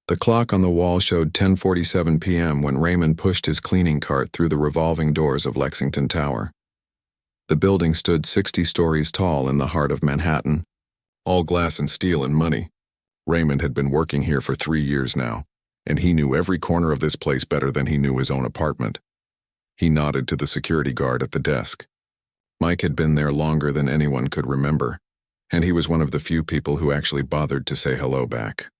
The clock on the wall showed 10:47 p.m. when Raymond pushed his cleaning cart through the revolving doors of Lexington Tower. The building stood 60 stories tall in the heart of Manhattan, all glass and steel and money. Raymond had been working here for 3 years now, and he knew every corner of this place better than he knew his own apartment. He nodded to the security guard at the desk. Mike had been there longer than anyone could remember, and he was one of the few people who actually bothered to say hello back.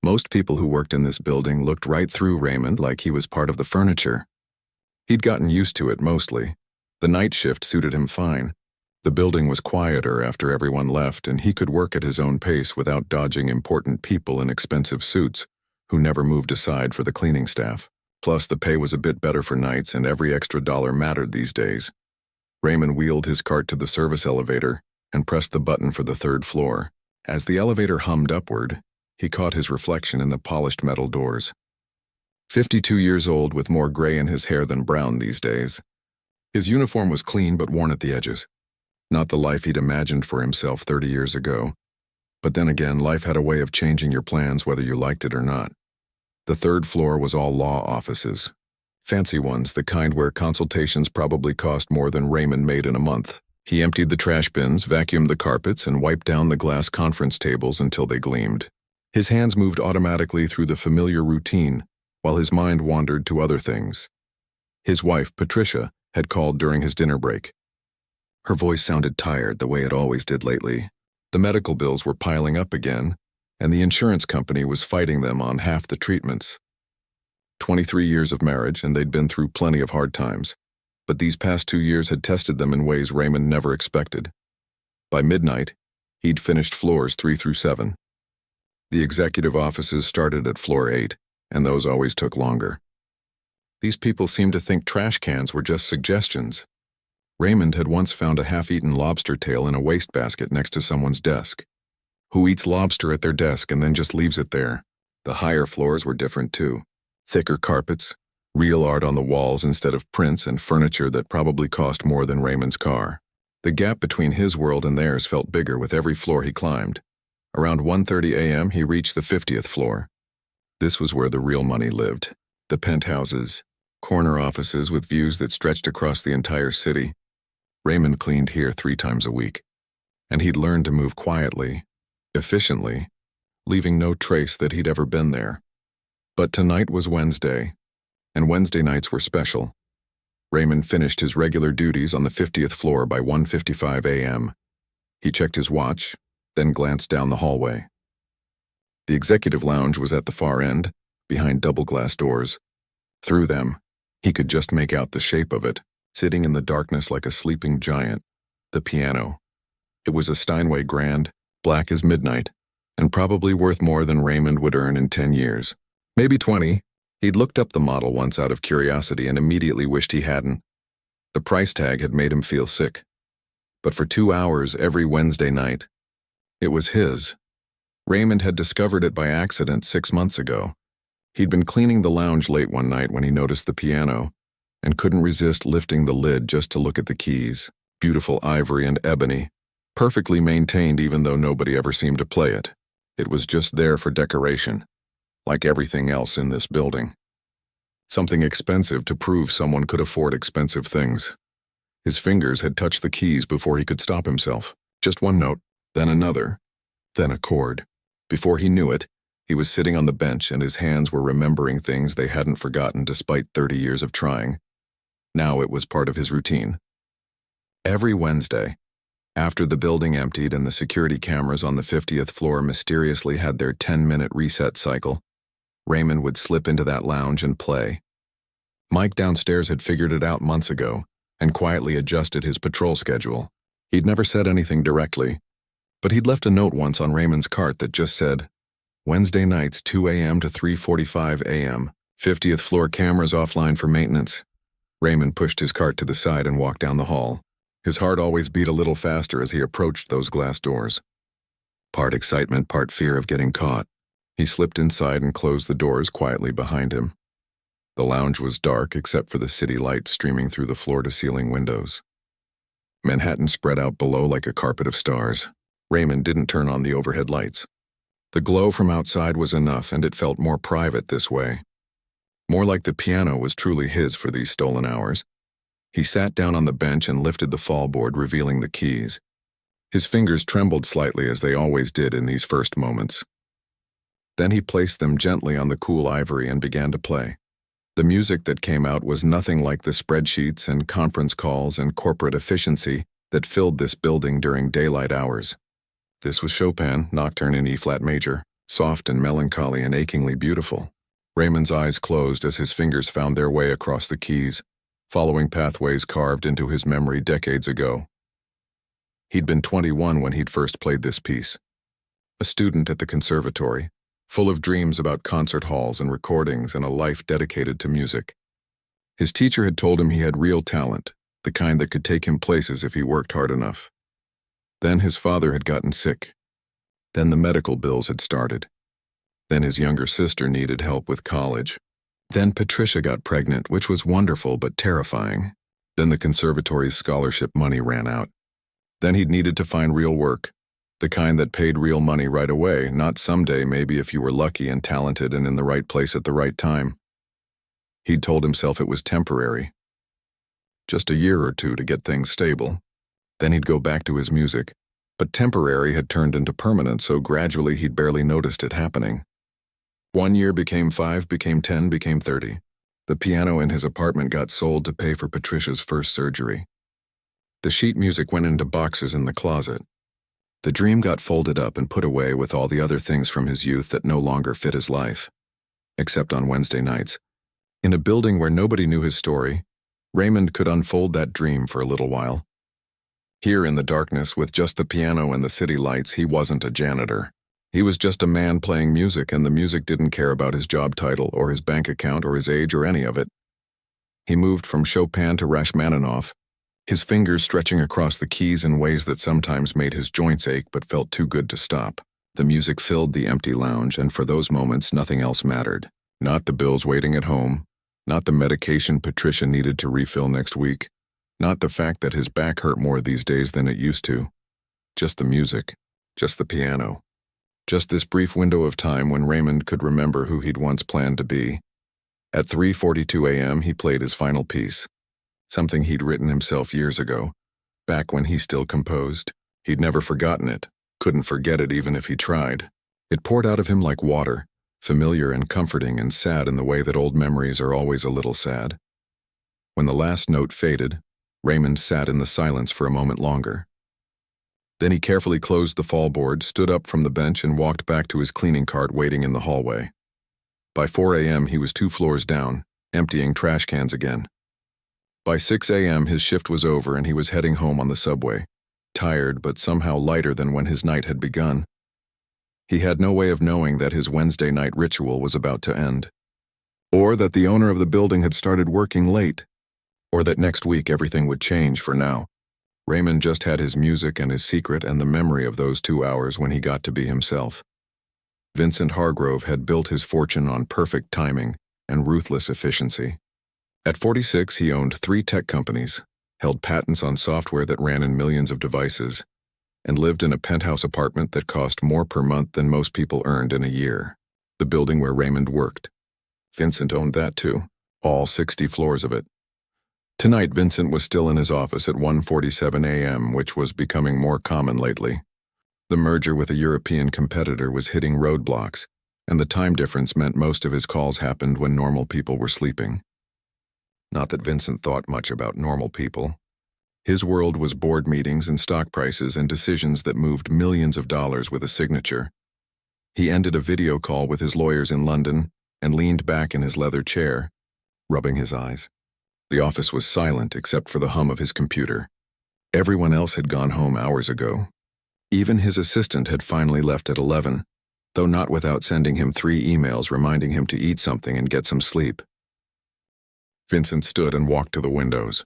Most people who worked in this building looked right through Raymond like he was part of the furniture. He'd gotten used to it mostly. The night shift suited him fine. The building was quieter after everyone left, and he could work at his own pace without dodging important people in expensive suits who never moved aside for the cleaning staff. Plus, the pay was a bit better for nights, and every extra dollar mattered these days. Raymond wheeled his cart to the service elevator and pressed the button for the 3rd floor. As the elevator hummed upward, he caught his reflection in the polished metal doors. 52 years old with more gray in his hair than brown these days. His uniform was clean but worn at the edges. Not the life he'd imagined for himself 30 years ago. But then again, life had a way of changing your plans whether you liked it or not. The 3rd floor was all law offices. Fancy ones, the kind where consultations probably cost more than Raymond made in a month. He emptied the trash bins, vacuumed the carpets, and wiped down the glass conference tables until they gleamed. His hands moved automatically through the familiar routine, while his mind wandered to other things. His wife, Patricia, had called during his dinner break. Her voice sounded tired the way it always did lately. The medical bills were piling up again, and the insurance company was fighting them on half the treatments. 23 years of marriage, and they'd been through plenty of hard times, but these past 2 years had tested them in ways Raymond never expected. By midnight, he'd finished floors 3 through 7. The executive offices started at floor 8, and those always took longer. These people seemed to think trash cans were just suggestions. Raymond had once found a half-eaten lobster tail in a wastebasket next to someone's desk. Who eats lobster at their desk and then just leaves it there? The higher floors were different too. Thicker carpets, real art on the walls instead of prints, and furniture that probably cost more than Raymond's car. The gap between his world and theirs felt bigger with every floor he climbed. Around 1:30 a.m., he reached the 50th floor. This was where the real money lived. The penthouses, corner offices with views that stretched across the entire city. Raymond cleaned here 3 times a week, and he'd learned to move quietly, efficiently, leaving no trace that he'd ever been there. But tonight was Wednesday, and Wednesday nights were special. Raymond finished his regular duties on the 50th floor by 1:55 a.m. He checked his watch, then glanced down the hallway. The executive lounge was at the far end, behind double glass doors. Through them, he could just make out the shape of it, sitting in the darkness like a sleeping giant. The piano. It was a Steinway grand, black as midnight, and probably worth more than Raymond would earn in 10 years. Maybe 20. He'd looked up the model once out of curiosity and immediately wished he hadn't. The price tag had made him feel sick. But for 2 hours every Wednesday night, it was his. Raymond had discovered it by accident 6 months ago. He'd been cleaning the lounge late one night when he noticed the piano, and couldn't resist lifting the lid just to look at the keys. Beautiful ivory and ebony, perfectly maintained even though nobody ever seemed to play it. It was just there for decoration, like everything else in this building. Something expensive to prove someone could afford expensive things. His fingers had touched the keys before he could stop himself. Just one note, then another, then a chord. Before he knew it, he was sitting on the bench and his hands were remembering things they hadn't forgotten despite 30 years of trying. Now it was part of his routine. Every Wednesday, after the building emptied and the security cameras on the 50th floor mysteriously had their 10-minute reset cycle, Raymond would slip into that lounge and play. Mike downstairs had figured it out months ago and quietly adjusted his patrol schedule. He'd never said anything directly, but he'd left a note once on Raymond's cart that just said, Wednesday nights 2 a.m. to 3:45 a.m., 50th floor cameras offline for maintenance. Raymond pushed his cart to the side and walked down the hall. His heart always beat a little faster as he approached those glass doors. Part excitement, part fear of getting caught. He slipped inside and closed the doors quietly behind him. The lounge was dark except for the city lights streaming through the floor-to-ceiling windows. Manhattan spread out below like a carpet of stars. Raymond didn't turn on the overhead lights. The glow from outside was enough, and it felt more private this way. More like the piano was truly his for these stolen hours. He sat down on the bench and lifted the fallboard, revealing the keys. His fingers trembled slightly, as they always did in these first moments. Then he placed them gently on the cool ivory and began to play. The music that came out was nothing like the spreadsheets and conference calls and corporate efficiency that filled this building during daylight hours. This was Chopin, Nocturne in E-flat major, soft and melancholy and achingly beautiful. Raymond's eyes closed as his fingers found their way across the keys, following pathways carved into his memory decades ago. He'd been 21 when he'd first played this piece. A student at the conservatory, full of dreams about concert halls and recordings and a life dedicated to music. His teacher had told him he had real talent, the kind that could take him places if he worked hard enough. Then his father had gotten sick. Then the medical bills had started. Then his younger sister needed help with college. Then Patricia got pregnant, which was wonderful but terrifying. Then the conservatory's scholarship money ran out. Then he'd needed to find real work, the kind that paid real money right away, not someday, maybe if you were lucky and talented and in the right place at the right time. He'd told himself it was temporary. Just a year or two to get things stable. Then he'd go back to his music. But temporary had turned into permanent, so gradually he'd barely noticed it happening. 1 year became 5, became 10, became 30. The piano in his apartment got sold to pay for Patricia's first surgery. The sheet music went into boxes in the closet. The dream got folded up and put away with all the other things from his youth that no longer fit his life. Except on Wednesday nights. In a building where nobody knew his story, Raymond could unfold that dream for a little while. Here in the darkness, with just the piano and the city lights, he wasn't a janitor. He was just a man playing music, and the music didn't care about his job title or his bank account or his age or any of it. He moved from Chopin to Rachmaninoff, his fingers stretching across the keys in ways that sometimes made his joints ache but felt too good to stop. The music filled the empty lounge, and for those moments nothing else mattered. Not the bills waiting at home, not the medication Patricia needed to refill next week, not the fact that his back hurt more these days than it used to. Just the music, just the piano. Just this brief window of time when Raymond could remember who he'd once planned to be. At 3:42 a.m. he played his final piece. Something he'd written himself years ago, back when he still composed. He'd never forgotten it, couldn't forget it even if he tried. It poured out of him like water, familiar and comforting and sad in the way that old memories are always a little sad. When the last note faded, Raymond sat in the silence for a moment longer. Then he carefully closed the fallboard, stood up from the bench, and walked back to his cleaning cart waiting in the hallway. By 4 a.m. he was 2 floors down, emptying trash cans again. By 6 a.m. his shift was over and he was heading home on the subway, tired but somehow lighter than when his night had begun. He had no way of knowing that his Wednesday night ritual was about to end, or that the owner of the building had started working late, or that next week everything would change for now. Raymond just had his music and his secret and the memory of those 2 hours when he got to be himself. Vincent Hargrove had built his fortune on perfect timing and ruthless efficiency. At 46, he owned 3 tech companies, held patents on software that ran in millions of devices, and lived in a penthouse apartment that cost more per month than most people earned in a year. The building where Raymond worked. Vincent owned that too, all 60 floors of it. Tonight, Vincent was still in his office at 1:47 a.m., which was becoming more common lately. The merger with a European competitor was hitting roadblocks, and the time difference meant most of his calls happened when normal people were sleeping. Not that Vincent thought much about normal people. His world was board meetings and stock prices and decisions that moved millions of dollars with a signature. He ended a video call with his lawyers in London and leaned back in his leather chair, rubbing his eyes. The office was silent except for the hum of his computer. Everyone else had gone home hours ago. Even his assistant had finally left at 11, though not without sending him 3 emails reminding him to eat something and get some sleep. Vincent stood and walked to the windows.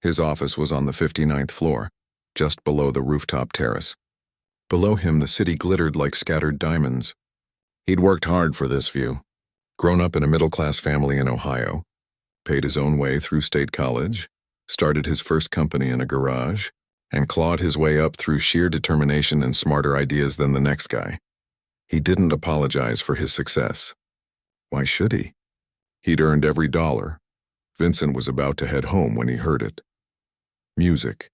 His office was on the 59th floor, just below the rooftop terrace. Below him, the city glittered like scattered diamonds. He'd worked hard for this view. Grown up in a middle-class family in Ohio, paid his own way through state college, started his first company in a garage, and clawed his way up through sheer determination and smarter ideas than the next guy. He didn't apologize for his success. Why should he? He'd earned every dollar. Vincent was about to head home when he heard it. Music.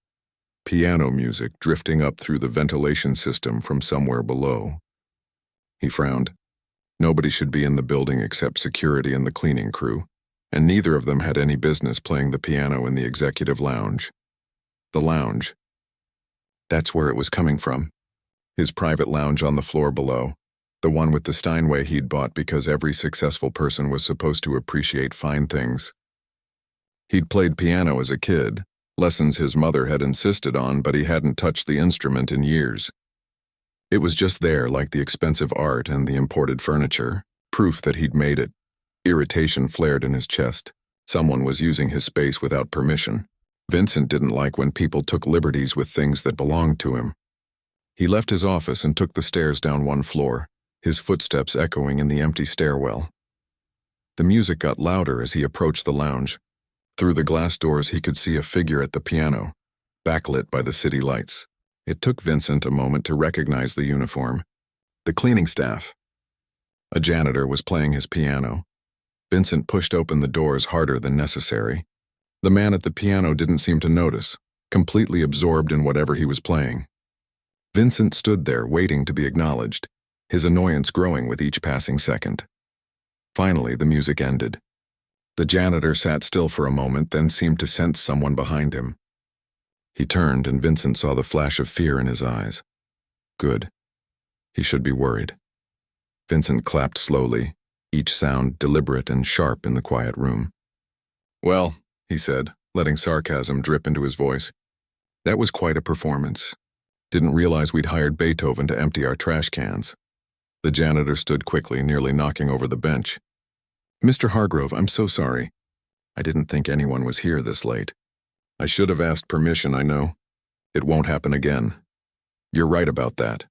Piano music drifting up through the ventilation system from somewhere below. He frowned. Nobody should be in the building except security and the cleaning crew, and neither of them had any business playing the piano in the executive lounge. The lounge. That's where it was coming from. His private lounge on the floor below, the one with the Steinway he'd bought because every successful person was supposed to appreciate fine things. He'd played piano as a kid, lessons his mother had insisted on, but he hadn't touched the instrument in years. It was just there like the expensive art and the imported furniture, proof that he'd made it. Irritation flared in his chest. Someone was using his space without permission. Vincent didn't like when people took liberties with things that belonged to him. He left his office and took the stairs down one floor, his footsteps echoing in the empty stairwell. The music got louder as he approached the lounge. Through the glass doors he could see a figure at the piano, backlit by the city lights. It took Vincent a moment to recognize the uniform. The cleaning staff. A janitor was playing his piano. Vincent pushed open the doors harder than necessary. The man at the piano didn't seem to notice, completely absorbed in whatever he was playing. Vincent stood there waiting to be acknowledged, his annoyance growing with each passing second. Finally, the music ended. The janitor sat still for a moment, then seemed to sense someone behind him. He turned, and Vincent saw the flash of fear in his eyes. Good. He should be worried. Vincent clapped slowly, each sound deliberate and sharp in the quiet room. Well, he said, letting sarcasm drip into his voice, that was quite a performance. Didn't realize we'd hired Beethoven to empty our trash cans. The janitor stood quickly, nearly knocking over the bench. Mr. Hargrove, I'm so sorry. I didn't think anyone was here this late. I should have asked permission, I know. It won't happen again. You're right about that.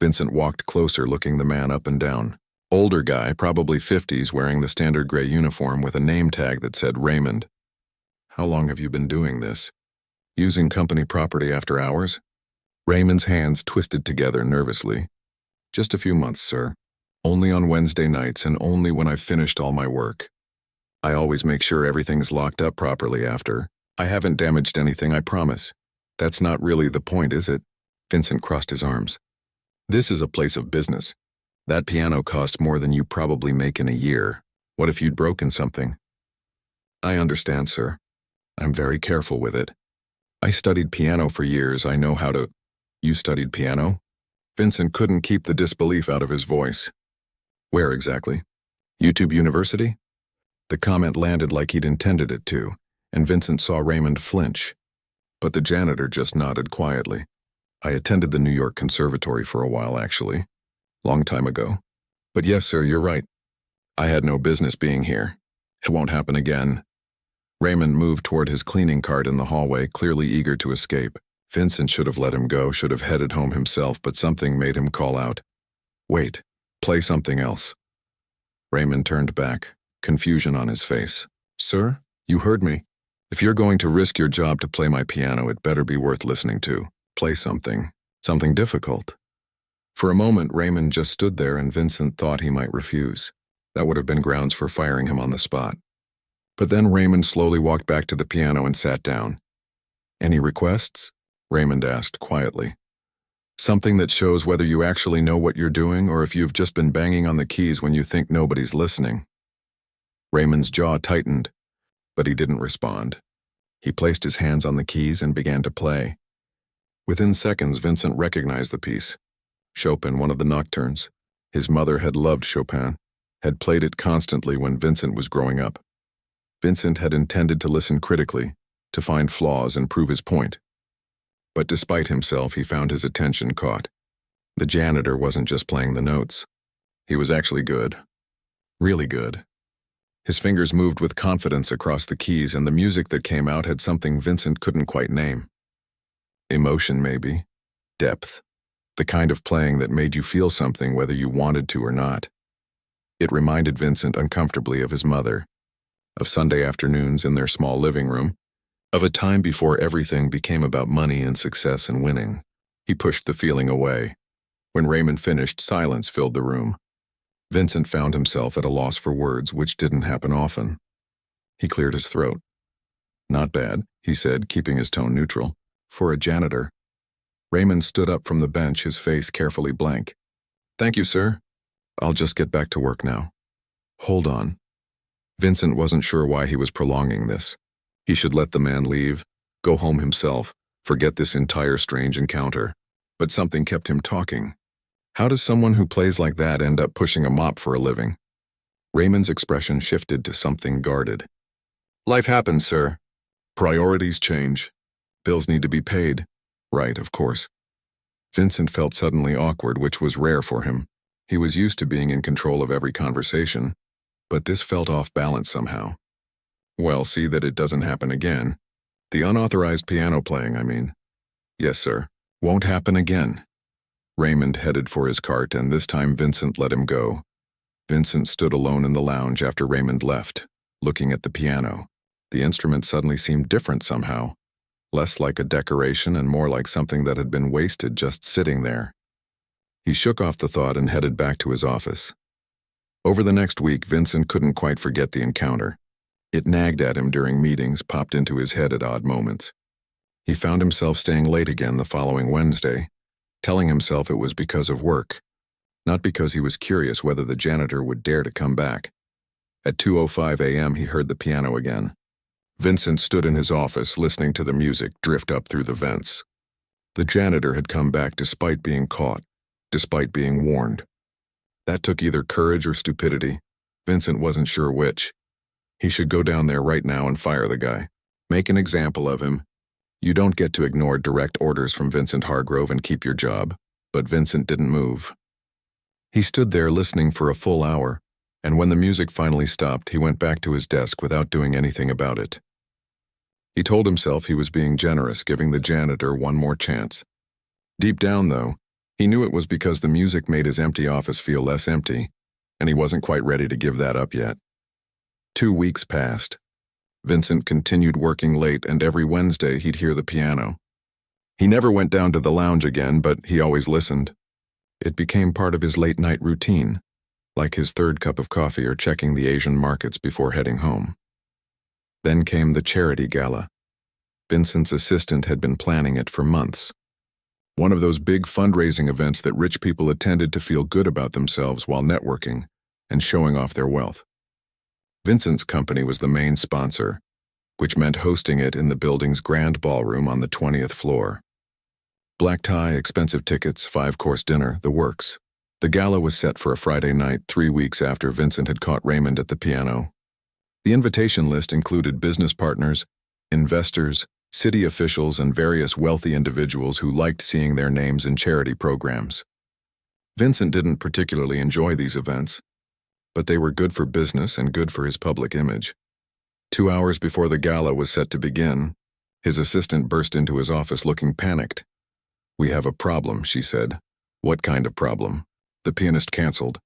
Vincent walked closer, looking the man up and down. Older guy, probably 50s, wearing the standard gray uniform with a name tag that said Raymond. How long have you been doing this? Using company property after hours? Raymond's hands twisted together nervously. Just a few months, sir. Only on Wednesday nights and only when I've finished all my work. I always make sure everything's locked up properly after. I haven't damaged anything, I promise. That's not really the point, is it? Vincent crossed his arms. This is a place of business. That piano cost more than you probably make in a year. What if you'd broken something? I understand, sir. I'm very careful with it. I studied piano for years. I know how to... You studied piano? Vincent couldn't keep the disbelief out of his voice. Where exactly? YouTube University? The comment landed like he'd intended it to, and Vincent saw Raymond flinch. But the janitor just nodded quietly. I attended the New York Conservatory for a while, actually. Long time ago. But yes, sir, you're right. I had no business being here. It won't happen again. Raymond moved toward his cleaning cart in the hallway, clearly eager to escape. Vincent should have let him go, should have headed home himself, but something made him call out. Wait, play something else. Raymond turned back, confusion on his face. Sir, you heard me. If you're going to risk your job to play my piano, it better be worth listening to. Play something difficult. For a moment, Raymond just stood there and Vincent thought he might refuse. That would have been grounds for firing him on the spot. But then Raymond slowly walked back to the piano and sat down. Any requests? Raymond asked quietly. Something that shows whether you actually know what you're doing or if you've just been banging on the keys when you think nobody's listening. Raymond's jaw tightened, but he didn't respond. He placed his hands on the keys and began to play. Within seconds, Vincent recognized the piece. Chopin, one of the nocturnes. His mother had loved Chopin, had played it constantly when Vincent was growing up. Vincent had intended to listen critically, to find flaws and prove his point. But despite himself, he found his attention caught. The janitor wasn't just playing the notes. He was actually good. Really good. His fingers moved with confidence across the keys, and the music that came out had something Vincent couldn't quite name. Emotion, maybe. Depth. The kind of playing that made you feel something whether you wanted to or not. It reminded Vincent uncomfortably of his mother, of Sunday afternoons in their small living room, of a time before everything became about money and success and winning. He pushed the feeling away. When Raymond finished, silence filled the room. Vincent found himself at a loss for words, which didn't happen often. He cleared his throat. "Not bad," he said, keeping his tone neutral. "For a janitor." Raymond stood up from the bench, his face carefully blank. "Thank you, sir. I'll just get back to work now." "Hold on." Vincent wasn't sure why he was prolonging this. He should let the man leave, go home himself, forget this entire strange encounter. But something kept him talking. How does someone who plays like that end up pushing a mop for a living? Raymond's expression shifted to something guarded. "Life happens, sir. Priorities change. Bills need to be paid." "Right, of course." Vincent felt suddenly awkward, which was rare for him. He was used to being in control of every conversation, but this felt off balance somehow. "Well, see that it doesn't happen again. The unauthorized piano playing, I mean." "Yes, sir. Won't happen again." Raymond headed for his cart, and this time Vincent let him go. Vincent stood alone in the lounge after Raymond left, looking at the piano. The instrument suddenly seemed different somehow, less like a decoration and more like something that had been wasted just sitting there. He shook off the thought and headed back to his office. Over the next week, Vincent couldn't quite forget the encounter. It nagged at him during meetings, popped into his head at odd moments. He found himself staying late again the following Wednesday, telling himself it was because of work, not because he was curious whether the janitor would dare to come back. At 2:05 a.m., he heard the piano again. Vincent stood in his office, listening to the music drift up through the vents. The janitor had come back despite being caught, despite being warned. That took either courage or stupidity. Vincent wasn't sure which. He should go down there right now and fire the guy. Make an example of him. You don't get to ignore direct orders from Vincent Hargrove and keep your job, but Vincent didn't move. He stood there listening for a full hour, and when the music finally stopped, he went back to his desk without doing anything about it. He told himself he was being generous, giving the janitor one more chance. Deep down, though, he knew it was because the music made his empty office feel less empty, and he wasn't quite ready to give that up yet. 2 weeks passed. Vincent continued working late, and every Wednesday he'd hear the piano. He never went down to the lounge again, but he always listened. It became part of his late-night routine, like his third cup of coffee or checking the Asian markets before heading home. Then came the charity gala. Vincent's assistant had been planning it for months. One of those big fundraising events that rich people attended to feel good about themselves while networking and showing off their wealth. Vincent's company was the main sponsor, which meant hosting it in the building's grand ballroom on the 20th floor. Black tie, expensive tickets, 5-course dinner, the works. The gala was set for a Friday night 3 weeks after Vincent had caught Raymond at the piano. The invitation list included business partners, investors, city officials, and various wealthy individuals who liked seeing their names in charity programs. Vincent didn't particularly enjoy these events, but they were good for business and good for his public image. 2 hours before the gala was set to begin, his assistant burst into his office looking panicked. "We have a problem," she said. "What kind of problem?" "The pianist canceled.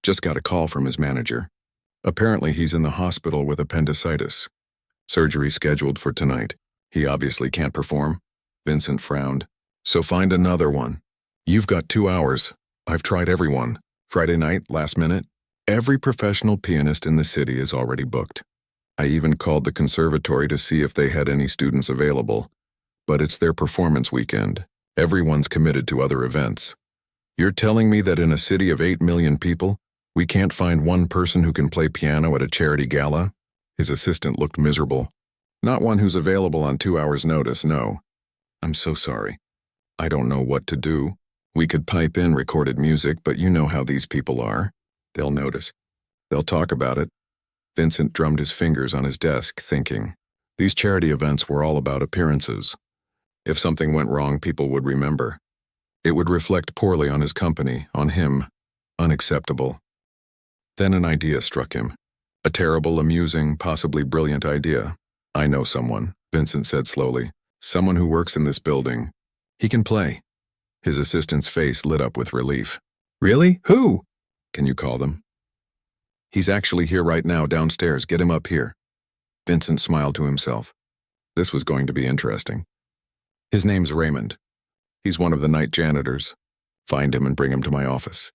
Just got a call from his manager. Apparently he's in the hospital with appendicitis. Surgery scheduled for tonight. He obviously can't perform." Vincent frowned. "So find another one. You've got 2 hours. I've tried everyone. Friday night, last minute. Every professional pianist in the city is already booked. I even called the conservatory to see if they had any students available, but it's their performance weekend. Everyone's committed to other events. You're telling me that in a city of 8 million people, we can't find one person who can play piano at a charity gala?" His assistant looked miserable. "Not one who's available on 2 hours' notice, no." "I'm so sorry. I don't know what to do. We could pipe in recorded music, but you know how these people are. They'll notice. They'll talk about it." Vincent drummed his fingers on his desk, thinking. These charity events were all about appearances. If something went wrong, people would remember. It would reflect poorly on his company, on him. Unacceptable. Then an idea struck him. A terrible, amusing, possibly brilliant idea. "I know someone," Vincent said slowly. "Someone who works in this building. He can play." His assistant's face lit up with relief. "Really? Who?" "Can you call them?" "He's actually here right now downstairs. Get him up here." Vincent smiled to himself. This was going to be interesting. "His name's Raymond. He's one of the night janitors. Find him and bring him to my office."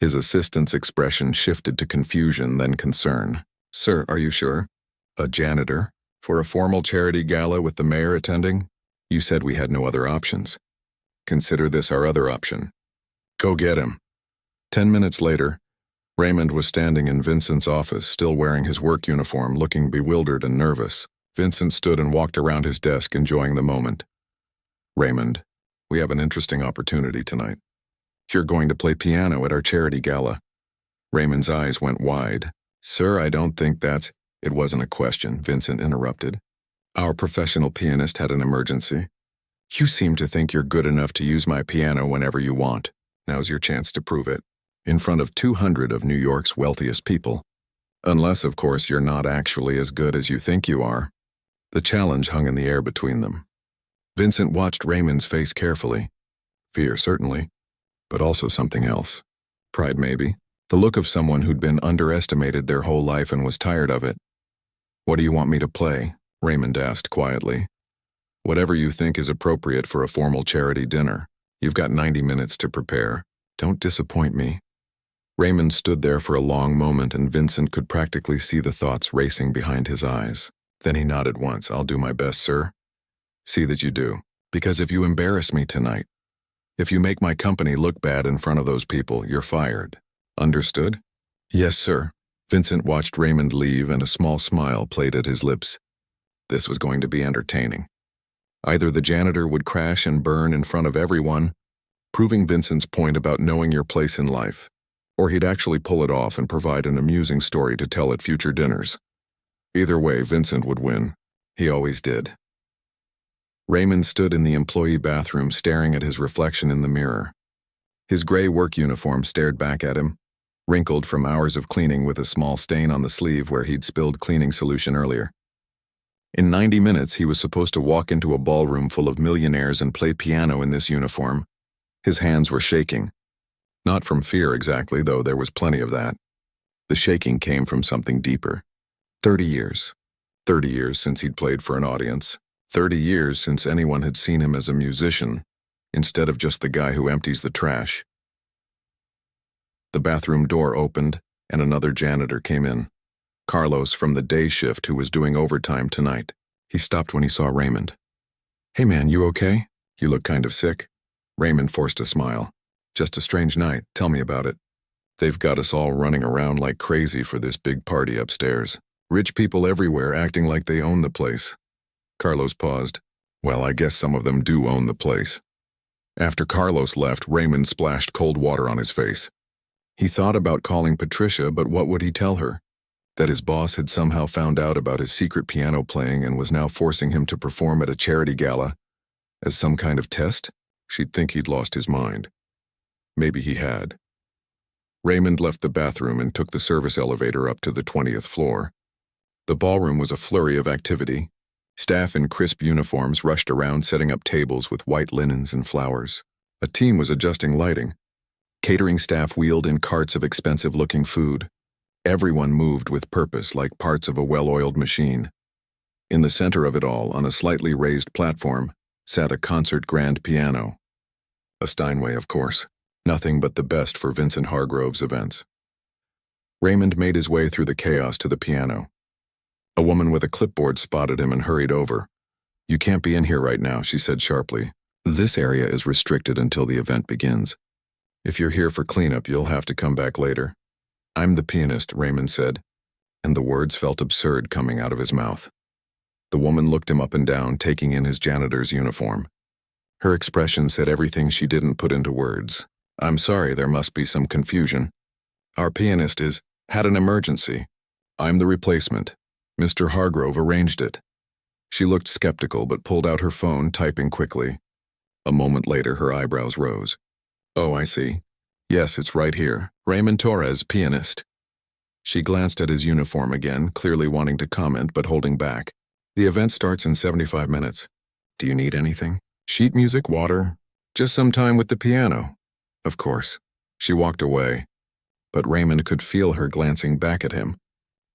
His assistant's expression shifted to confusion, then concern. "Sir, are you sure? A janitor? For a formal charity gala with the mayor attending? You said we had no other options. Consider this our other option. Go get him." 10 minutes later, Raymond was standing in Vincent's office, still wearing his work uniform, looking bewildered and nervous. Vincent stood and walked around his desk, enjoying the moment. "Raymond, we have an interesting opportunity tonight. You're going to play piano at our charity gala." Raymond's eyes went wide. "Sir, I don't think that's—" "It wasn't a question," Vincent interrupted. "Our professional pianist had an emergency. You seem to think you're good enough to use my piano whenever you want. Now's your chance to prove it. In front of 200 of New York's wealthiest people. Unless, of course, you're not actually as good as you think you are." The challenge hung in the air between them. Vincent watched Raymond's face carefully. Fear, certainly, but also something else. Pride, maybe. The look of someone who'd been underestimated their whole life and was tired of it. "What do you want me to play?" Raymond asked quietly. "Whatever you think is appropriate for a formal charity dinner. You've got 90 minutes to prepare. Don't disappoint me." Raymond stood there for a long moment, and Vincent could practically see the thoughts racing behind his eyes. Then he nodded once. "I'll do my best, sir." "See that you do. Because if you embarrass me tonight, if you make my company look bad in front of those people, you're fired. Understood?" "Yes, sir." Vincent watched Raymond leave, and a small smile played at his lips. This was going to be entertaining. Either the janitor would crash and burn in front of everyone, proving Vincent's point about knowing your place in life, or he'd actually pull it off and provide an amusing story to tell at future dinners. Either way, Vincent would win. He always did. Raymond stood in the employee bathroom, staring at his reflection in the mirror. His gray work uniform stared back at him, wrinkled from hours of cleaning with a small stain on the sleeve where he'd spilled cleaning solution earlier. In 90 minutes, he was supposed to walk into a ballroom full of millionaires and play piano in this uniform. His hands were shaking. Not from fear exactly, though there was plenty of that. The shaking came from something deeper. 30 years. 30 years since he'd played for an audience. 30 years since anyone had seen him as a musician, instead of just the guy who empties the trash. The bathroom door opened, and another janitor came in. Carlos from the day shift, who was doing overtime tonight. He stopped when he saw Raymond. "Hey man, you okay? You look kind of sick." Raymond forced a smile. "Just a strange night. Tell me about it." "They've got us all running around like crazy for this big party upstairs. Rich people everywhere acting like they own the place." Carlos paused. "Well, I guess some of them do own the place." After Carlos left, Raymond splashed cold water on his face. He thought about calling Patricia, but what would he tell her? That his boss had somehow found out about his secret piano playing and was now forcing him to perform at a charity gala? As some kind of test? She'd think he'd lost his mind. Maybe he had. Raymond left the bathroom and took the service elevator up to the 20th floor. The ballroom was a flurry of activity. Staff in crisp uniforms rushed around, setting up tables with white linens and flowers. A team was adjusting lighting. Catering staff wheeled in carts of expensive-looking food. Everyone moved with purpose, like parts of a well-oiled machine. In the center of it all, on a slightly raised platform, sat a concert grand piano. A Steinway, of course. Nothing but the best for Vincent Hargrove's events. Raymond made his way through the chaos to the piano. A woman with a clipboard spotted him and hurried over. "You can't be in here right now," she said sharply. "This area is restricted until the event begins. If you're here for cleanup, you'll have to come back later." "I'm the pianist," Raymond said, and the words felt absurd coming out of his mouth. The woman looked him up and down, taking in his janitor's uniform. Her expression said everything she didn't put into words. "I'm sorry, there must be some confusion. Our pianist had an emergency. I'm the replacement. Mr. Hargrove arranged it." She looked skeptical but pulled out her phone, typing quickly. A moment later, her eyebrows rose. "Oh, I see. Yes, it's right here. Raymond Torres, pianist." She glanced at his uniform again, clearly wanting to comment but holding back. "The event starts in 75 minutes. Do you need anything? Sheet music, water? Just some time with the piano?" "Of course." She walked away, but Raymond could feel her glancing back at him,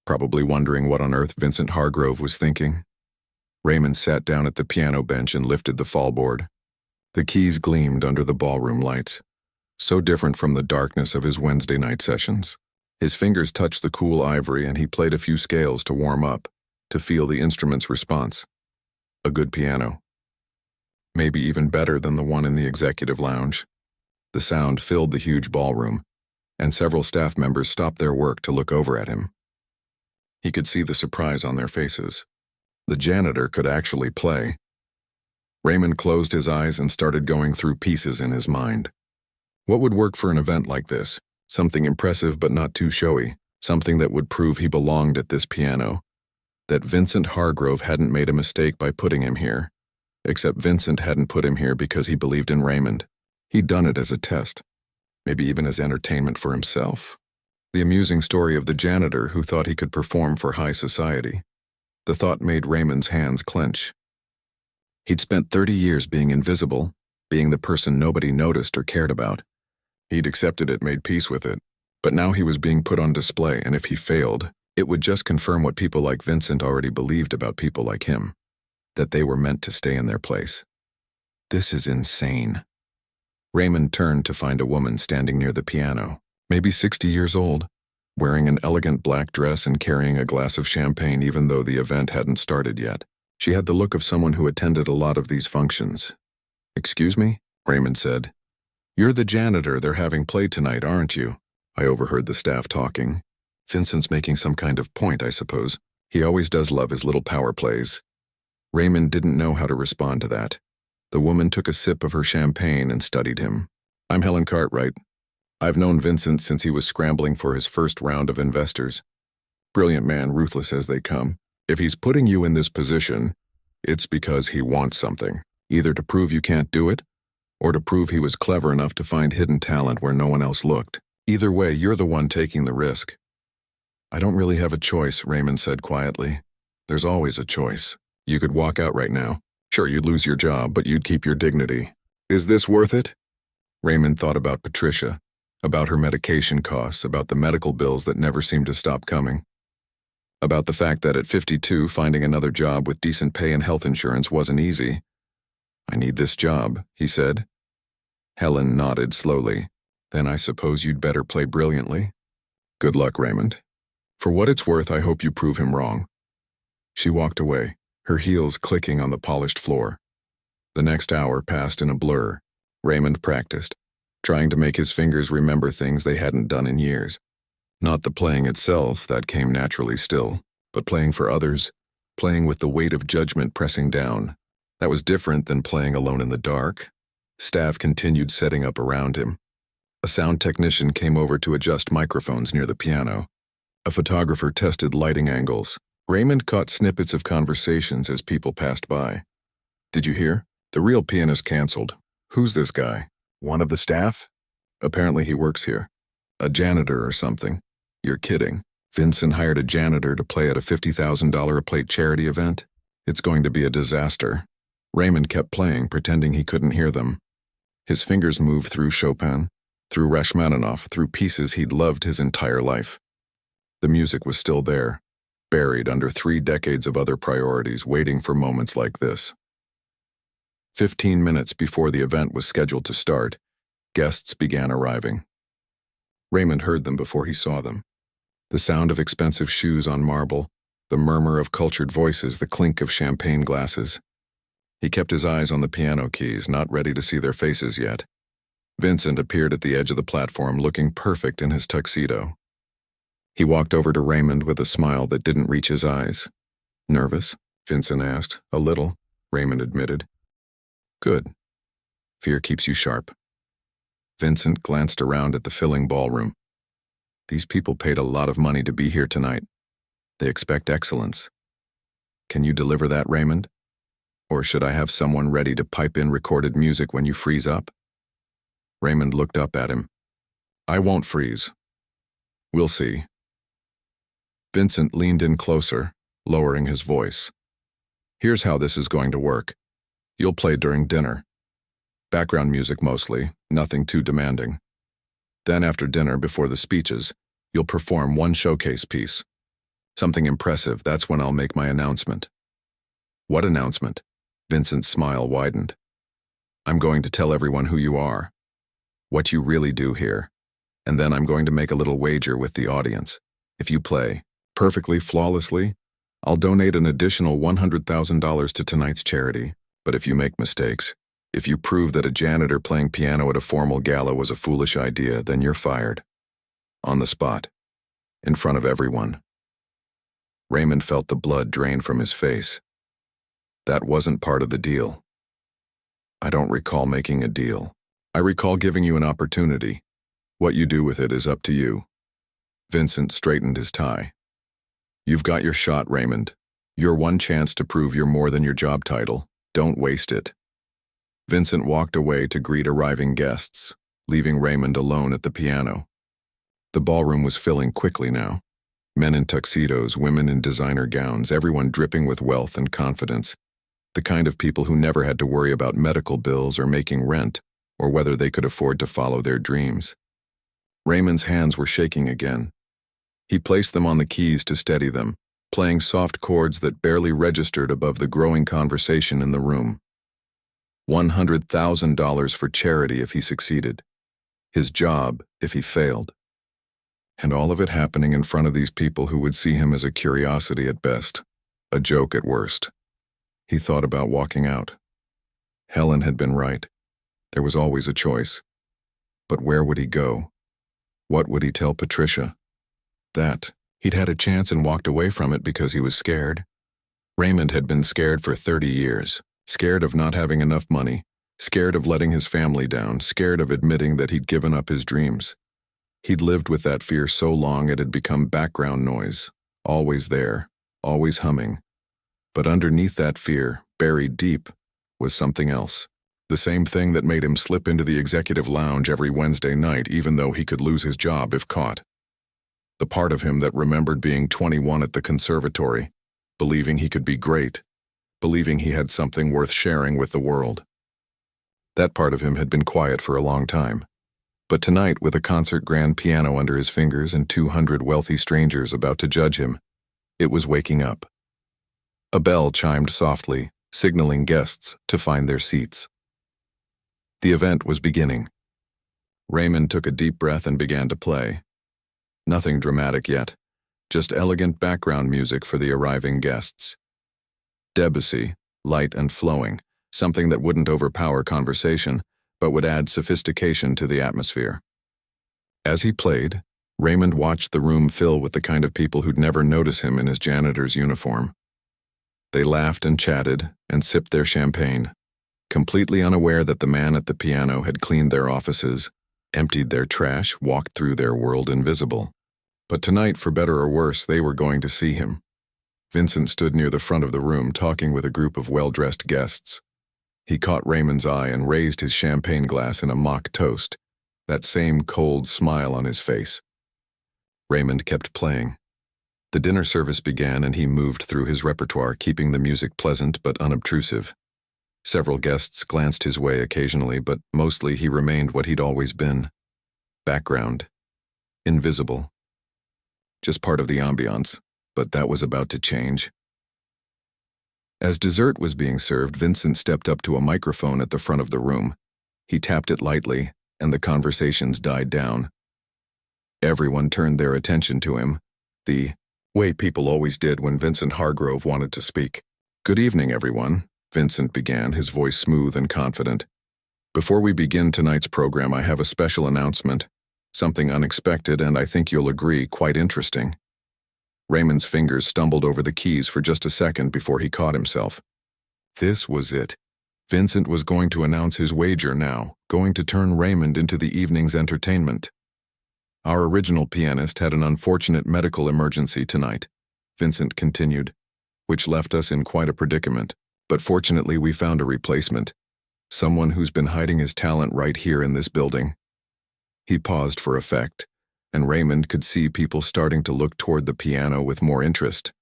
probably wondering what on earth Vincent Hargrove was thinking. Raymond sat down at the piano bench and lifted the fallboard. The keys gleamed under the ballroom lights. so different from the darkness of his Wednesday night sessions. His fingers touched the cool ivory and he played a few scales to warm up, to feel the instrument's response. A good piano. Maybe even better than the one in the executive lounge. The sound filled the huge ballroom, and several staff members stopped their work to look over at him. He could see the surprise on their faces. The janitor could actually play. Raymond closed his eyes and started going through pieces in his mind. What would work for an event like this? Something impressive but not too showy. Something that would prove he belonged at this piano. That Vincent Hargrove hadn't made a mistake by putting him here. Except Vincent hadn't put him here because he believed in Raymond. He'd done it as a test. Maybe even as entertainment for himself. The amusing story of the janitor who thought he could perform for high society. The thought made Raymond's hands clench. He'd spent 30 years being invisible, being the person nobody noticed or cared about. He'd accepted it, made peace with it. But now he was being put on display, and if he failed, it would just confirm what people like Vincent already believed about people like him. That they were meant to stay in their place. This is insane. Raymond turned to find a woman standing near the piano, maybe 60 years old, wearing an elegant black dress and carrying a glass of champagne even though the event hadn't started yet. She had the look of someone who attended a lot of these functions. "Excuse me?" Raymond said. "You're the janitor they're having play tonight, aren't you?" I overheard the staff talking. Vincent's making some kind of point, I suppose. He always does love his little power plays. Raymond didn't know how to respond to that. The woman took a sip of her champagne and studied him. "I'm Helen Cartwright. I've known Vincent since he was scrambling for his first round of investors. Brilliant man, ruthless as they come. If he's putting you in this position, it's because he wants something. Either to prove you can't do it, or to prove he was clever enough to find hidden talent where no one else looked. Either way, you're the one taking the risk." "I don't really have a choice," Raymond said quietly. "There's always a choice. You could walk out right now. Sure, you'd lose your job, but you'd keep your dignity. Is this worth it?" Raymond thought about Patricia, about her medication costs, about the medical bills that never seemed to stop coming. About the fact that at 52, finding another job with decent pay and health insurance wasn't easy. "I need this job," he said. Helen nodded slowly. "Then I suppose you'd better play brilliantly." "Good luck, Raymond. For what it's worth, I hope you prove him wrong." She walked away, her heels clicking on the polished floor. The next hour passed in a blur. Raymond practiced, trying to make his fingers remember things they hadn't done in years. Not the playing itself, that came naturally still, but playing for others, playing with the weight of judgment pressing down. That was different than playing alone in the dark. Staff continued setting up around him. A sound technician came over to adjust microphones near the piano. A photographer tested lighting angles. Raymond caught snippets of conversations as people passed by. "Did you hear? The real pianist canceled. Who's this guy? One of the staff? Apparently he works here. A janitor or something. You're kidding. Vincent hired a janitor to play at a $50,000 a plate charity event? It's going to be a disaster." Raymond kept playing, pretending he couldn't hear them. His fingers moved through Chopin, through Rachmaninoff, through pieces he'd loved his entire life. The music was still there, buried under 3 decades of other priorities, waiting for moments like this. 15 minutes before the event was scheduled to start, guests began arriving. Raymond heard them before he saw them. The sound of expensive shoes on marble, the murmur of cultured voices, the clink of champagne glasses. He kept his eyes on the piano keys, not ready to see their faces yet. Vincent appeared at the edge of the platform, looking perfect in his tuxedo. He walked over to Raymond with a smile that didn't reach his eyes. "Nervous?" Vincent asked. "A little," Raymond admitted. "Good. Fear keeps you sharp." Vincent glanced around at the filling ballroom. These people paid a lot of money to be here tonight. They expect excellence. Can you deliver that, Raymond? Or should I have someone ready to pipe in recorded music when you freeze up? Raymond looked up at him. "I won't freeze. We'll see." Vincent leaned in closer, lowering his voice. "Here's how this is going to work. You'll play during dinner. Background music mostly, nothing too demanding. Then after dinner, before the speeches, you'll perform one showcase piece. Something impressive, that's when I'll make my announcement." "What announcement?" Vincent's smile widened. "I'm going to tell everyone who you are." what you really do here. And then I'm going to make a little wager with the audience. If you play perfectly flawlessly, I'll donate an additional $100,000 to tonight's charity. But if you make mistakes, if you prove that a janitor playing piano at a formal gala was a foolish idea, then you're fired. On the spot. In front of everyone. Raymond felt the blood drain from his face. That wasn't part of the deal. I don't recall making a deal. I recall giving you an opportunity. What you do with it is up to you. Vincent straightened his tie. You've got your shot, Raymond. Your one chance to prove you're more than your job title. Don't waste it. Vincent walked away to greet arriving guests, leaving Raymond alone at the piano. The ballroom was filling quickly now. Men in tuxedos, women in designer gowns, everyone dripping with wealth and confidence. The kind of people who never had to worry about medical bills or making rent, or whether they could afford to follow their dreams. Raymond's hands were shaking again. He placed them on the keys to steady them, playing soft chords that barely registered above the growing conversation in the room. $100,000 for charity if he succeeded. His job if he failed. And all of it happening in front of these people who would see him as a curiosity at best, a joke at worst. He thought about walking out. Helen had been right. There was always a choice. But where would he go? What would he tell Patricia? That he'd had a chance and walked away from it because he was scared. Raymond had been scared for 30 years, scared of not having enough money, scared of letting his family down, scared of admitting that he'd given up his dreams. He'd lived with that fear so long it had become background noise, always there, always humming. But underneath that fear, buried deep, was something else. The same thing that made him slip into the executive lounge every Wednesday night even though he could lose his job if caught. The part of him that remembered being 21 at the conservatory, believing he could be great, believing he had something worth sharing with the world. That part of him had been quiet for a long time. But tonight, with a concert grand piano under his fingers and 200 wealthy strangers about to judge him, it was waking up. A bell chimed softly, signaling guests to find their seats. The event was beginning. Raymond took a deep breath and began to play. Nothing dramatic yet, just elegant background music for the arriving guests. Debussy, light and flowing, something that wouldn't overpower conversation, but would add sophistication to the atmosphere. As he played, Raymond watched the room fill with the kind of people who'd never notice him in his janitor's uniform. They laughed and chatted and sipped their champagne, completely unaware that the man at the piano had cleaned their offices, emptied their trash, walked through their world invisible. But tonight, for better or worse, they were going to see him. Vincent stood near the front of the room talking with a group of well-dressed guests. He caught Raymond's eye and raised his champagne glass in a mock toast, that same cold smile on his face. Raymond kept playing. The dinner service began and he moved through his repertoire, keeping the music pleasant but unobtrusive. Several guests glanced his way occasionally, but mostly he remained what he'd always been. Background. Invisible. Just part of the ambiance, but that was about to change. As dessert was being served, Vincent stepped up to a microphone at the front of the room. He tapped it lightly, and the conversations died down. Everyone turned their attention to him, the way people always did when Vincent Hargrove wanted to speak. "Good evening, everyone," Vincent began, his voice smooth and confident. "Before we begin tonight's program, I have a special announcement. Something unexpected and, I think you'll agree, quite interesting." Raymond's fingers stumbled over the keys for just a second before he caught himself. This was it. Vincent was going to announce his wager now, going to turn Raymond into the evening's entertainment. "Our original pianist had an unfortunate medical emergency tonight," Vincent continued, "which left us in quite a predicament. But fortunately we found a replacement, someone who's been hiding his talent right here in this building." He paused for effect, and Raymond could see people starting to look toward the piano with more interest.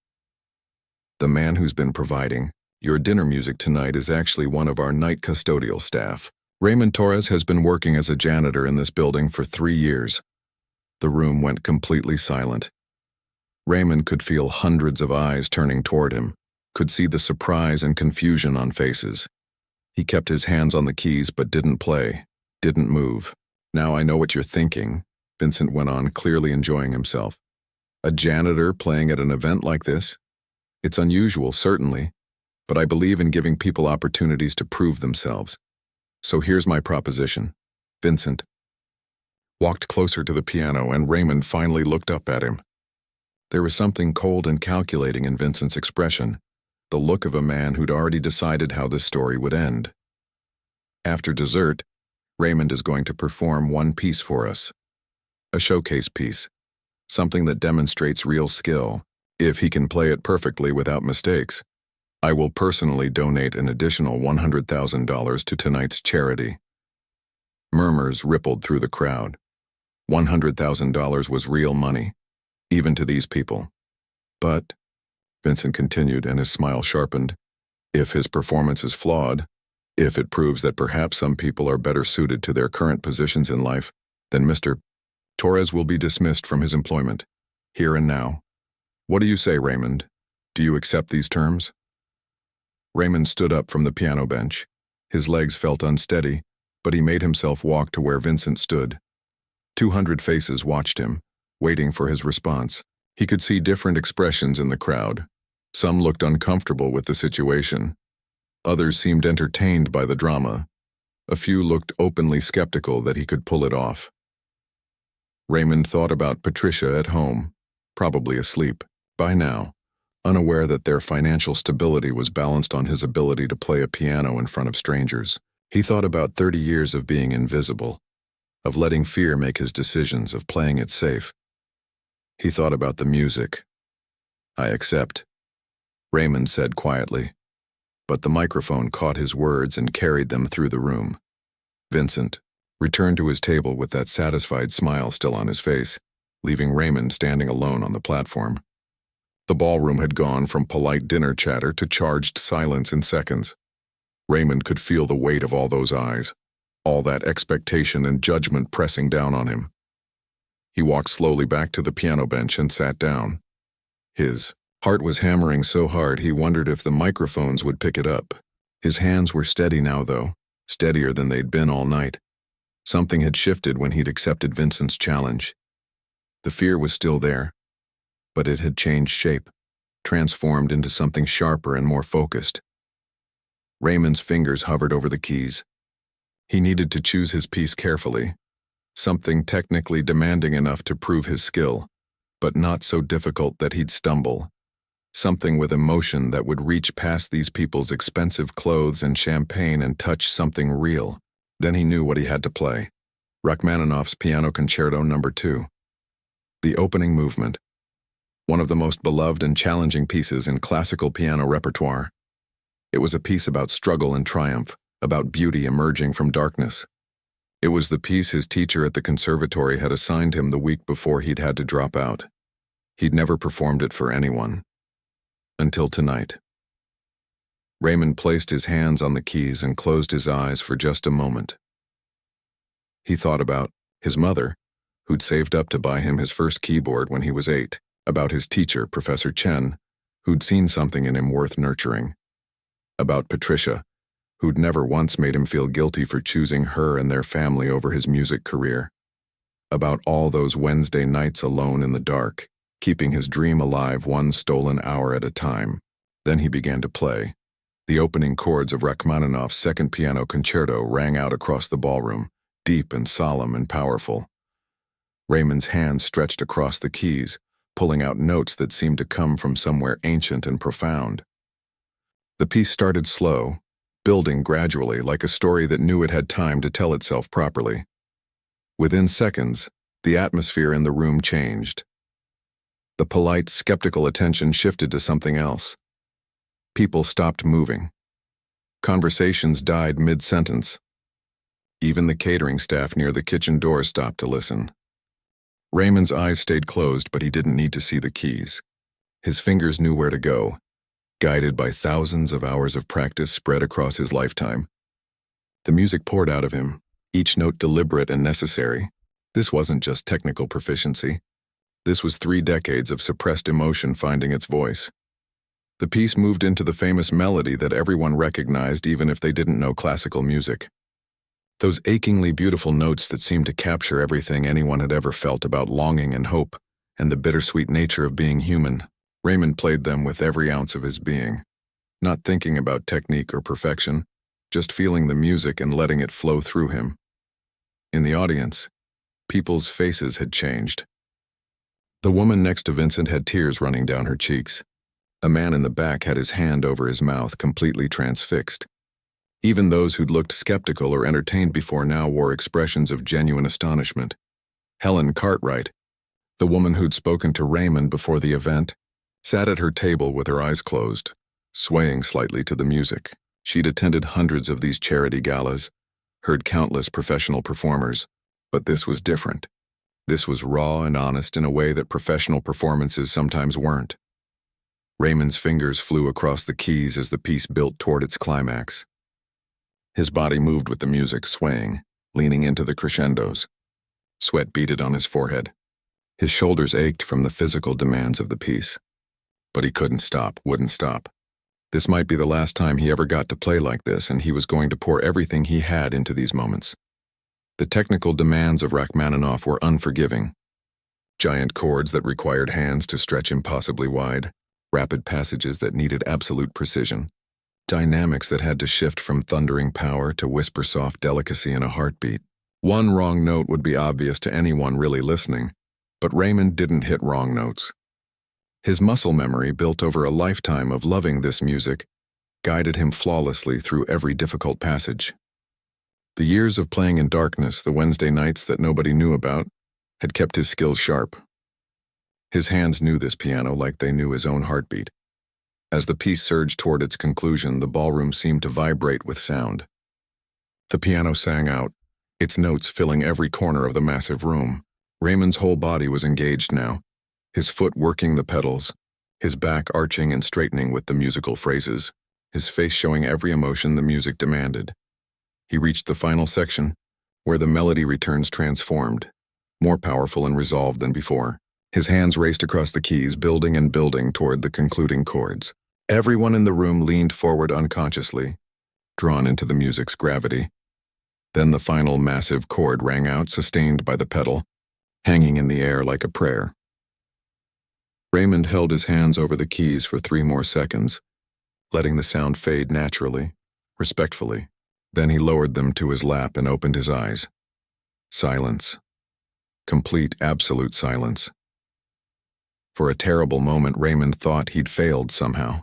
"The man who's been providing your dinner music tonight is actually one of our night custodial staff. Raymond Torres has been working as a janitor in this building for 3 years. The room went completely silent. Raymond could feel hundreds of eyes turning toward him, could see the surprise and confusion on faces. He kept his hands on the keys but didn't play, didn't move. Now I know what you're thinking, Vincent went on, clearly enjoying himself. A janitor playing at an event like this? It's unusual, certainly, but I believe in giving people opportunities to prove themselves. So here's my proposition. Vincent walked closer to the piano, and Raymond finally looked up at him. There was something cold and calculating in Vincent's expression, the look of a man who'd already decided how this story would end. After dessert, Raymond is going to perform one piece for us. A showcase piece. Something that demonstrates real skill, if he can play it perfectly without mistakes. I will personally donate an additional $100,000 to tonight's charity. Murmurs rippled through the crowd. $100,000 was real money, even to these people. But, Vincent continued, and his smile sharpened, if his performance is flawed, if it proves that perhaps some people are better suited to their current positions in life, then Mr. Torres will be dismissed from his employment, here and now. What do you say, Raymond? Do you accept these terms? Raymond stood up from the piano bench. His legs felt unsteady, but he made himself walk to where Vincent stood. 200 faces watched him, waiting for his response. He could see different expressions in the crowd. Some looked uncomfortable with the situation. Others seemed entertained by the drama. A few looked openly skeptical that he could pull it off. Raymond thought about Patricia at home, probably asleep by now, unaware that their financial stability was balanced on his ability to play a piano in front of strangers. He thought about 30 years of being invisible, of letting fear make his decisions, of playing it safe. He thought about the music. I accept, Raymond said quietly, but the microphone caught his words and carried them through the room. Vincent returned to his table with that satisfied smile still on his face, leaving Raymond standing alone on the platform. The ballroom had gone from polite dinner chatter to charged silence in seconds. Raymond could feel the weight of all those eyes, all that expectation and judgment pressing down on him. He walked slowly back to the piano bench and sat down. His heart was hammering so hard he wondered if the microphones would pick it up. His hands were steady now, though, steadier than they'd been all night. Something had shifted when he'd accepted Vincent's challenge. The fear was still there, but it had changed shape, transformed into something sharper and more focused. Raymond's fingers hovered over the keys. He needed to choose his piece carefully, something technically demanding enough to prove his skill, but not so difficult that he'd stumble. Something with emotion that would reach past these people's expensive clothes and champagne and touch something real. Then he knew what he had to play. Rachmaninoff's Piano Concerto No. 2. The opening movement. One of the most beloved and challenging pieces in classical piano repertoire. It was a piece about struggle and triumph, about beauty emerging from darkness. It was the piece his teacher at the conservatory had assigned him the week before he'd had to drop out. He'd never performed it for anyone. Until tonight. Raymond placed his hands on the keys and closed his eyes for just a moment. He thought about his mother, who'd saved up to buy him his first keyboard when he was 8, about his teacher, Professor Chen, who'd seen something in him worth nurturing, about Patricia, who'd never once made him feel guilty for choosing her and their family over his music career, about all those Wednesday nights alone in the dark, keeping his dream alive one stolen hour at a time. Then he began to play. The opening chords of Rachmaninoff's Second Piano Concerto rang out across the ballroom, deep and solemn and powerful. Raymond's hands stretched across the keys, pulling out notes that seemed to come from somewhere ancient and profound. The piece started slow, building gradually like a story that knew it had time to tell itself properly. Within seconds, the atmosphere in the room changed. The polite, skeptical attention shifted to something else. People stopped moving. Conversations died mid-sentence. Even the catering staff near the kitchen door stopped to listen. Raymond's eyes stayed closed, but he didn't need to see the keys. His fingers knew where to go, guided by thousands of hours of practice spread across his lifetime. The music poured out of him, each note deliberate and necessary. This wasn't just technical proficiency. This was 3 decades of suppressed emotion finding its voice. The piece moved into the famous melody that everyone recognized even if they didn't know classical music. Those achingly beautiful notes that seemed to capture everything anyone had ever felt about longing and hope, and the bittersweet nature of being human. Raymond played them with every ounce of his being, not thinking about technique or perfection, just feeling the music and letting it flow through him. In the audience, people's faces had changed. The woman next to Vincent had tears running down her cheeks. A man in the back had his hand over his mouth, completely transfixed. Even those who'd looked skeptical or entertained before now wore expressions of genuine astonishment. Helen Cartwright, the woman who'd spoken to Raymond before the event, sat at her table with her eyes closed, swaying slightly to the music. She'd attended hundreds of these charity galas, heard countless professional performers, but this was different. This was raw and honest in a way that professional performances sometimes weren't. Raymond's fingers flew across the keys as the piece built toward its climax. His body moved with the music, swaying, leaning into the crescendos. Sweat beaded on his forehead. His shoulders ached from the physical demands of the piece. But he couldn't stop, wouldn't stop. This might be the last time he ever got to play like this, and he was going to pour everything he had into these moments. The technical demands of Rachmaninoff were unforgiving. Giant chords that required hands to stretch impossibly wide, rapid passages that needed absolute precision, dynamics that had to shift from thundering power to whisper-soft delicacy in a heartbeat. One wrong note would be obvious to anyone really listening, but Raymond didn't hit wrong notes. His muscle memory, built over a lifetime of loving this music, guided him flawlessly through every difficult passage. The years of playing in darkness, the Wednesday nights that nobody knew about, had kept his skills sharp. His hands knew this piano like they knew his own heartbeat. As the piece surged toward its conclusion, the ballroom seemed to vibrate with sound. The piano sang out, its notes filling every corner of the massive room. Raymond's whole body was engaged now, his foot working the pedals, his back arching and straightening with the musical phrases, his face showing every emotion the music demanded. He reached the final section, where the melody returns transformed, more powerful and resolved than before. His hands raced across the keys, building and building toward the concluding chords. Everyone in the room leaned forward unconsciously, drawn into the music's gravity. Then the final massive chord rang out, sustained by the pedal, hanging in the air like a prayer. Raymond held his hands over the keys for 3 more seconds, letting the sound fade naturally, respectfully. Then he lowered them to his lap and opened his eyes. Silence. Complete, absolute silence. For a terrible moment, Raymond thought he'd failed somehow.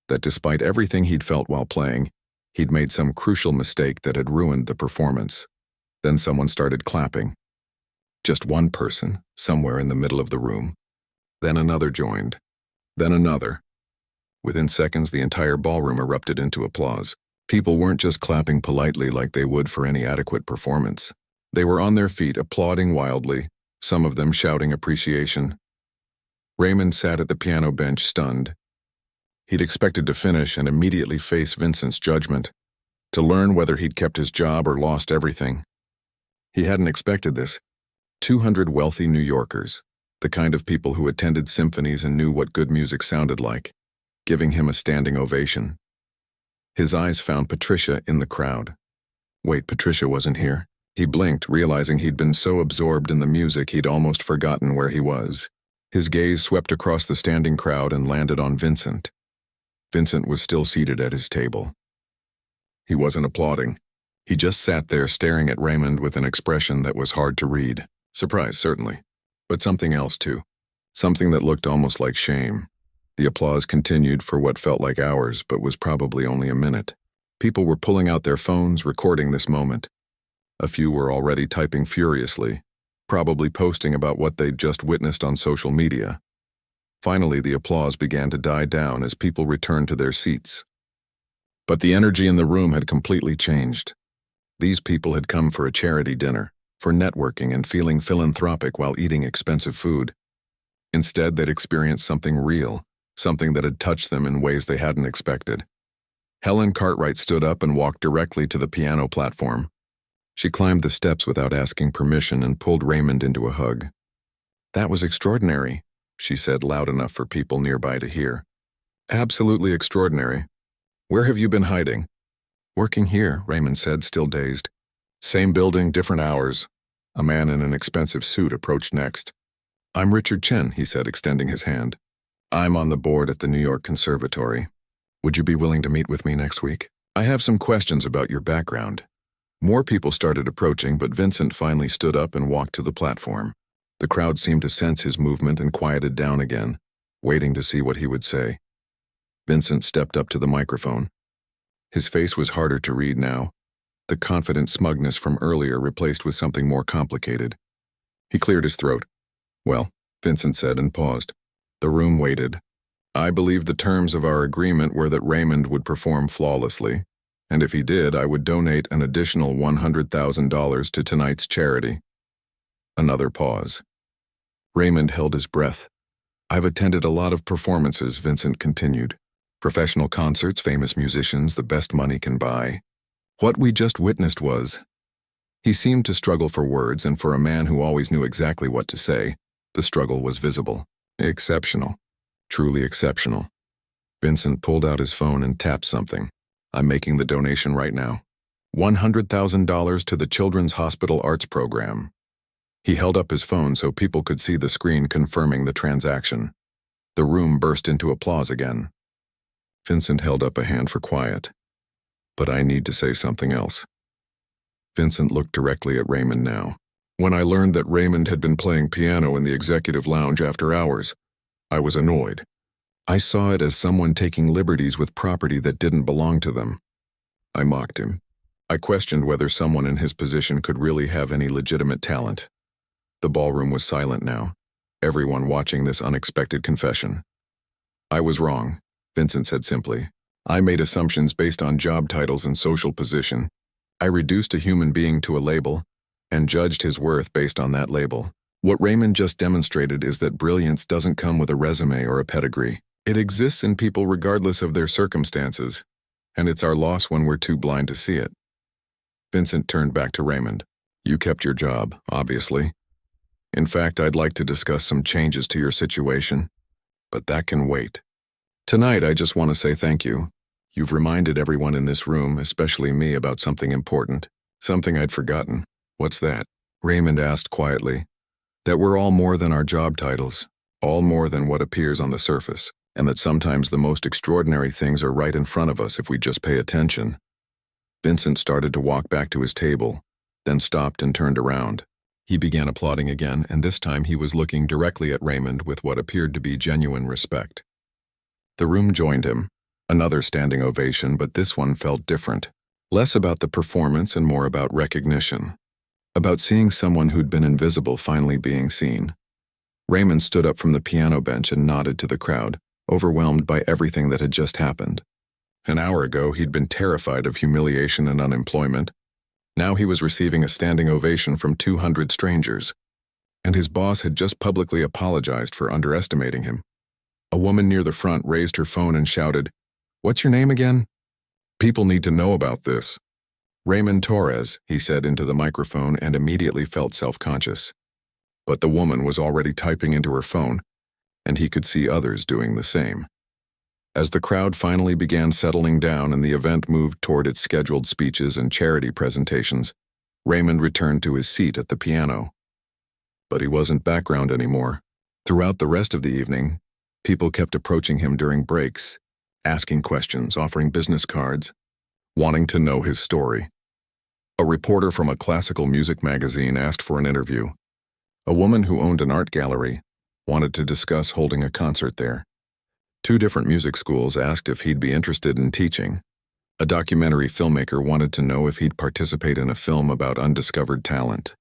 That despite everything he'd felt while playing, he'd made some crucial mistake that had ruined the performance. Then someone started clapping. Just one person, somewhere in the middle of the room. Then another joined. Then another. Within seconds, the entire ballroom erupted into applause. People weren't just clapping politely like they would for any adequate performance. They were on their feet, applauding wildly, some of them shouting appreciation. Raymond sat at the piano bench, stunned. He'd expected to finish and immediately face Vincent's judgment, to learn whether he'd kept his job or lost everything. He hadn't expected this. 200 wealthy New Yorkers, the kind of people who attended symphonies and knew what good music sounded like, giving him a standing ovation. His eyes found Patricia in the crowd. Wait, Patricia wasn't here. He blinked, realizing he'd been so absorbed in the music he'd almost forgotten where he was. His gaze swept across the standing crowd and landed on Vincent. Vincent was still seated at his table. He wasn't applauding. He just sat there staring at Raymond with an expression that was hard to read. Surprise, certainly. But something else, too. Something that looked almost like shame. The applause continued for what felt like hours, but was probably only a minute. People were pulling out their phones, recording this moment. A few were already typing furiously, probably posting about what they'd just witnessed on social media. Finally, the applause began to die down as people returned to their seats. But the energy in the room had completely changed. These people had come for a charity dinner, for networking and feeling philanthropic while eating expensive food. Instead, they'd experienced something real, something that had touched them in ways they hadn't expected. Helen Cartwright stood up and walked directly to the piano platform. She climbed the steps without asking permission and pulled Raymond into a hug. "That was extraordinary," she said loud enough for people nearby to hear. "Absolutely extraordinary. Where have you been hiding?" "Working here," Raymond said, still dazed. Same building, different hours. A man in an expensive suit approached next. I'm Richard Chen, he said, extending his hand. I'm on the board at the New York Conservatory. Would you be willing to meet with me next week? I have some questions about your background. More people started approaching, but Vincent finally stood up and walked to the platform. The crowd seemed to sense his movement and quieted down again, waiting to see what he would say. Vincent stepped up to the microphone. His face was harder to read now, the confident smugness from earlier replaced with something more complicated. He cleared his throat. Well, Vincent said and paused. The room waited. I believe the terms of our agreement were that Raymond would perform flawlessly, and if he did, I would donate an additional $100,000 to tonight's charity. Another pause. Raymond held his breath. I've attended a lot of performances, Vincent continued. Professional concerts, famous musicians, the best money can buy. What we just witnessed was... He seemed to struggle for words, and for a man who always knew exactly what to say, the struggle was visible. Exceptional. Truly exceptional. Vincent pulled out his phone and tapped something. I'm making the donation right now. $100,000 to the Children's Hospital Arts Program. He held up his phone so people could see the screen confirming the transaction. The room burst into applause again. Vincent held up a hand for quiet. But I need to say something else. Vincent looked directly at Raymond now. When I learned that Raymond had been playing piano in the executive lounge after hours, I was annoyed. I saw it as someone taking liberties with property that didn't belong to them. I mocked him. I questioned whether someone in his position could really have any legitimate talent. The ballroom was silent now, everyone watching this unexpected confession. I was wrong, Vincent said simply. I made assumptions based on job titles and social position. I reduced a human being to a label and judged his worth based on that label. What Raymond just demonstrated is that brilliance doesn't come with a resume or a pedigree. It exists in people regardless of their circumstances, and it's our loss when we're too blind to see it. Vincent turned back to Raymond. You kept your job, obviously. In fact, I'd like to discuss some changes to your situation, but that can wait. Tonight, I just want to say thank you. You've reminded everyone in this room, especially me, about something important, something I'd forgotten. What's that? Raymond asked quietly. That we're all more than our job titles, all more than what appears on the surface, and that sometimes the most extraordinary things are right in front of us if we just pay attention. Vincent started to walk back to his table, then stopped and turned around. He began applauding again, and this time he was looking directly at Raymond with what appeared to be genuine respect. The room joined him. Another standing ovation, but this one felt different. Less about the performance and more about recognition. About seeing someone who'd been invisible finally being seen. Raymond stood up from the piano bench and nodded to the crowd, overwhelmed by everything that had just happened. An hour ago, he'd been terrified of humiliation and unemployment. Now he was receiving a standing ovation from 200 strangers. And his boss had just publicly apologized for underestimating him. A woman near the front raised her phone and shouted, "What's your name again?" People need to know about this. Raymond Torres, he said into the microphone and immediately felt self-conscious. But the woman was already typing into her phone, and he could see others doing the same. As the crowd finally began settling down and the event moved toward its scheduled speeches and charity presentations, Raymond returned to his seat at the piano. But he wasn't background anymore. Throughout the rest of the evening, people kept approaching him during breaks, asking questions, offering business cards, wanting to know his story. A reporter from a classical music magazine asked for an interview. A woman who owned an art gallery wanted to discuss holding a concert there. 2 different music schools asked if he'd be interested in teaching. A documentary filmmaker wanted to know if he'd participate in a film about undiscovered talent.